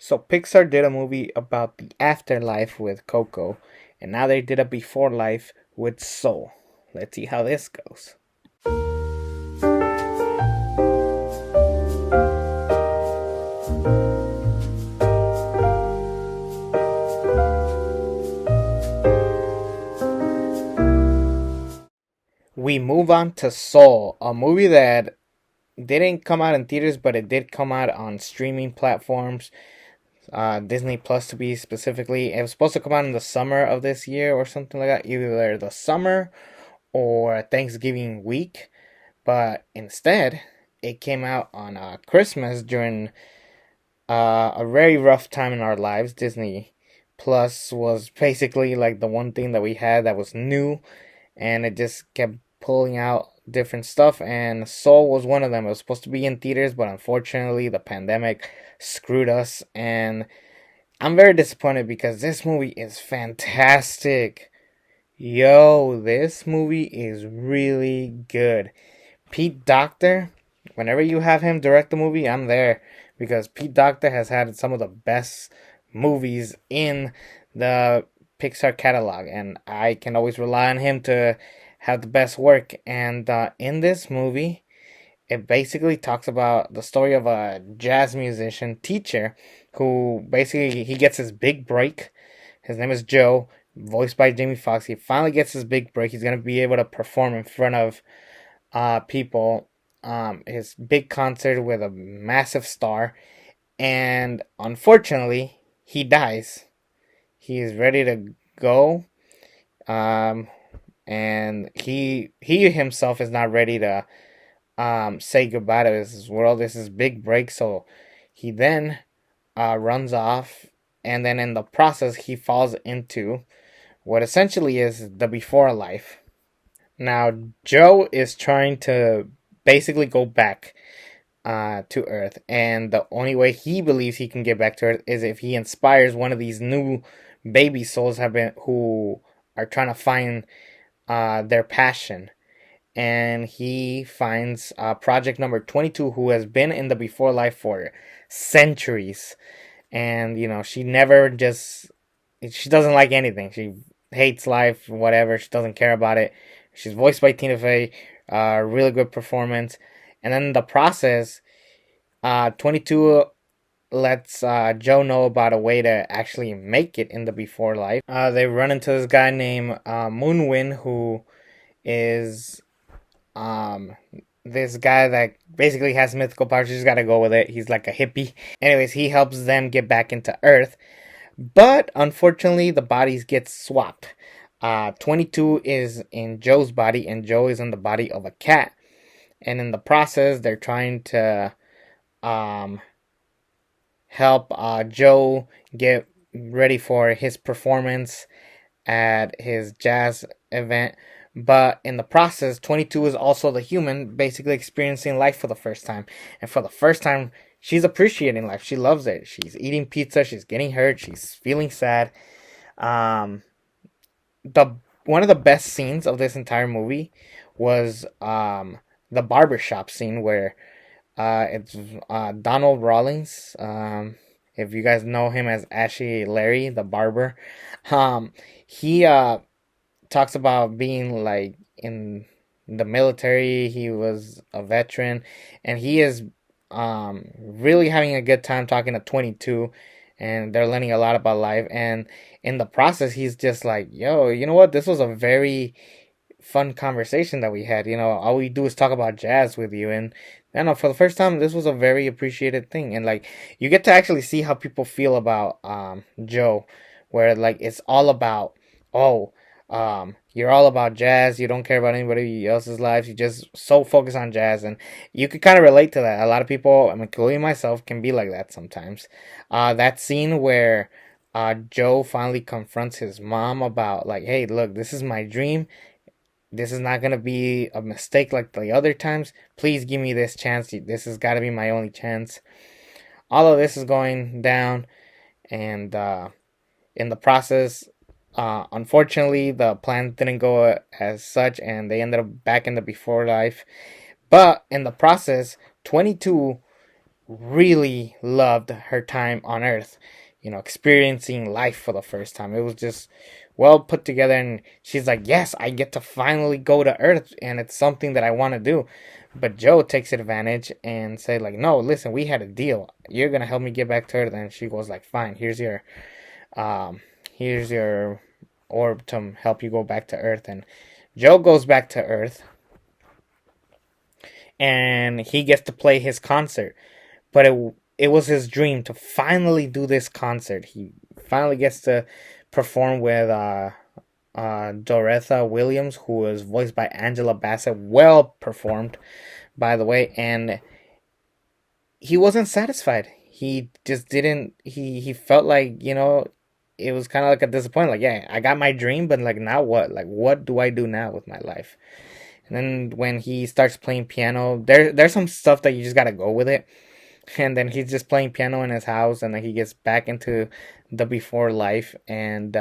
So Pixar did a movie about the afterlife with Coco, and now they did a before life with Soul. Let's see how this goes. We move on to Soul, a movie that didn't come out in theaters, but it did come out on streaming platforms. Disney Plus to be specifically. It was supposed to come out in the summer of this year or something like that, either the summer or Thanksgiving week. But instead, it came out on Christmas during a very rough time in our lives. Disney Plus was basically like the one thing that we had that was new, and it just kept pulling out different stuff. And Soul was one of them. It was supposed to be in theaters, but unfortunately, the pandemic screwed us. And I'm very disappointed because this movie is fantastic. Yo, this movie is really good. Pete Docter, whenever you have him direct the movie, I'm there because Pete Docter has had some of the best movies in the Pixar catalog, and I can always rely on him to have the best work. And in this movie, it basically talks about the story of a jazz musician teacher who basically he gets his big break. His name is Joe, voiced by Jamie Foxx. He finally gets his big break. He's gonna be able to perform in front of people. His big concert with a massive star, and unfortunately, he dies. He is ready to go, um, and he himself is not ready to say goodbye to this world. This is big break, so he then runs off, and then in the process, he falls into what essentially is the before life. Now, Joe is trying to basically go back to Earth, and the only way he believes he can get back to Earth is if he inspires one of these new baby souls have been who are trying to find their passion. And he finds Project Number 22, who has been in the before life for centuries, and she never just she doesn't like anything. She hates life, whatever. She doesn't care about it. She's voiced by Tina Fey, really good performance. And then in the process, 22 lets Joe know about a way to actually make it in the before life. They run into this guy named Moonwind, who is um this guy that basically has mythical powers. You just gotta go with it. He's like a hippie. Anyways, he helps them get back into Earth, but unfortunately, the bodies get swapped. 22 is in Joe's body, and Joe is in the body of a cat. And in the process, they're trying to um, help Joe get ready for his performance at his jazz event. But in the process, 22 is also the human, basically experiencing life for the first time. And for the first time, she's appreciating life. She loves it. She's eating pizza. She's getting hurt. She's feeling sad. Um, the One of the best scenes of this entire movie was the barbershop scene where it's Donald Rawlings. If you guys know him as Ashley Larry, the barber, he talks about being like in the military. He was a veteran, and he is really having a good time talking to 22, and they're learning a lot about life. And in the process, he's just like, "Yo, you know what? This was a very fun conversation that we had. All we do is talk about jazz with you." And I don't know, for the first time, this was a very appreciated thing. And like, you get to actually see how people feel about Joe, where like it's all about, oh, you're all about jazz. You don't care about anybody else's lives. You just so focus on jazz, and you could kind of relate to that. A lot of people, including myself, can be like that sometimes. That scene where Joe finally confronts his mom about like, hey, look, this is my dream. This is not gonna be a mistake like the other times. Please give me this chance. This has got to be my only chance. All of this is going down, and in the process, unfortunately, the plan didn't go as such, and they ended up back in the before life. But in the process, 22 really loved her time on Earth, experiencing life for the first time. It was just well put together, and she's like, "Yes, I get to finally go to Earth, and it's something that I want to do." But Joe takes advantage and say like, "No, listen, we had a deal. You're gonna help me get back to Earth." And she goes like, "Fine, um, here's your orb to help you go back to Earth." And Joe goes back to Earth, and he gets to play his concert. But it was his dream to finally do this concert. He finally gets to perform with Doretha Williams, who was voiced by Angela Bassett. Well performed, by the way. And he wasn't satisfied. He just didn't. He felt like it was kind of like a disappointment. Like, yeah, I got my dream, but like now what? Like, what do I do now with my life? And then when he starts playing piano, there's some stuff that you just gotta go with it. And then he's just playing piano in his house, and then he gets back into the before life, and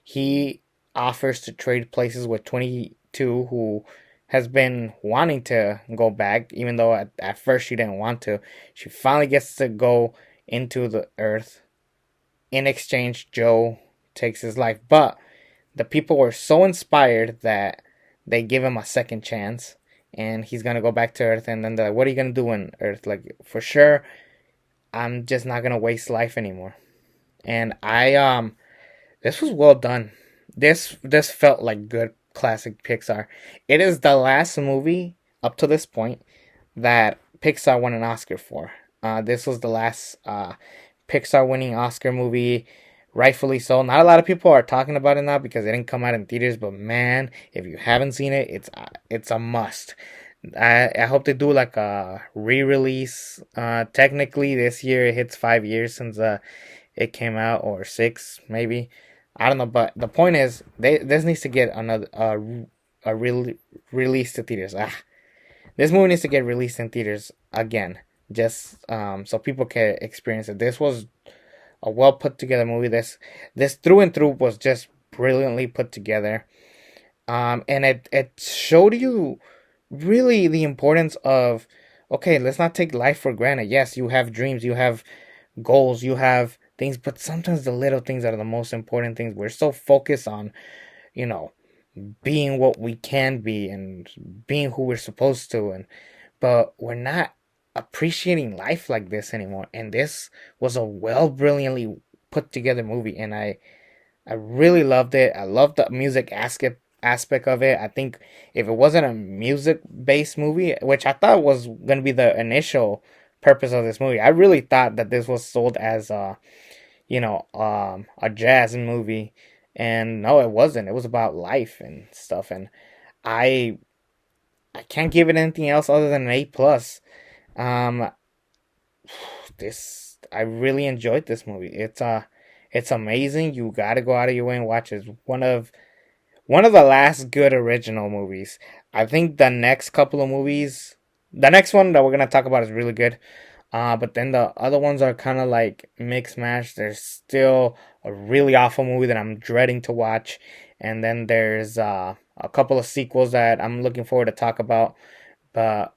he offers to trade places with 22, who has been wanting to go back, even though at first she didn't want to. She finally gets to go into the Earth. In exchange, Joe takes his life, but the people were so inspired that they give him a second chance, and he's gonna go back to Earth. And then they're like, "What are you gonna do on Earth? Like, for sure, I'm just not gonna waste life anymore." And this was well done. This felt like good classic Pixar. It is the last movie up to this point that Pixar won an Oscar for. This was the last Pixar winning Oscar movie, rightfully so. Not a lot of people are talking about it now because it didn't come out in theaters, but man, if you haven't seen it, it's a must. I hope they do like a re-release. Technically, this year it hits 5 years since it came out, or six maybe. I don't know, but the point is, this needs to get another a real release to theaters. This movie needs to get released in theaters again, just so people can experience it. This was a well put together movie. This through and through was just brilliantly put together. And it showed you really the importance of, okay, let's not take life for granted. Yes, you have dreams, you have goals, you have things, but sometimes the little things are the most important things. We're so focused on, you know, being what we can be and being who we're supposed to, and but we're not appreciating life like this anymore. And this was a well brilliantly put together movie, and I really loved it. I loved the music aspect of it. I think if it wasn't a music based movie, which I thought was gonna be the initial purpose of this movie, I really thought that this was sold as a jazz movie, and no, it wasn't. It was about life and stuff, and I I can't give it anything else other than an A+. Um, this I really enjoyed this movie. It's amazing. You got to go out of your way and watch it. It's one of the last good original movies. I think the next couple of movies, the next one that we're gonna talk about is really good. But then the other ones are kind of like mixed match. There's still a really awful movie that I'm dreading to watch, and then there's a couple of sequels that I'm looking forward to talk about. But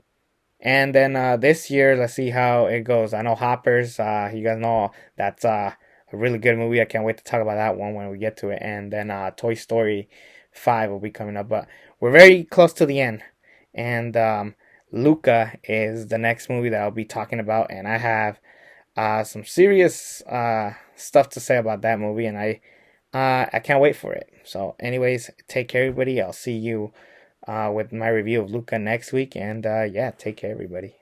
and then this year, let's see how it goes. I know Hoppers. You guys know that's a really good movie. I can't wait to talk about that one when we get to it. And then Toy Story 5 will be coming up. But we're very close to the end. And Luca is the next movie that I'll be talking about. And I have some serious stuff to say about that movie. And I can't wait for it. So, anyways, take care, everybody. I'll see you with my review of Luca next week. And yeah, take care, everybody.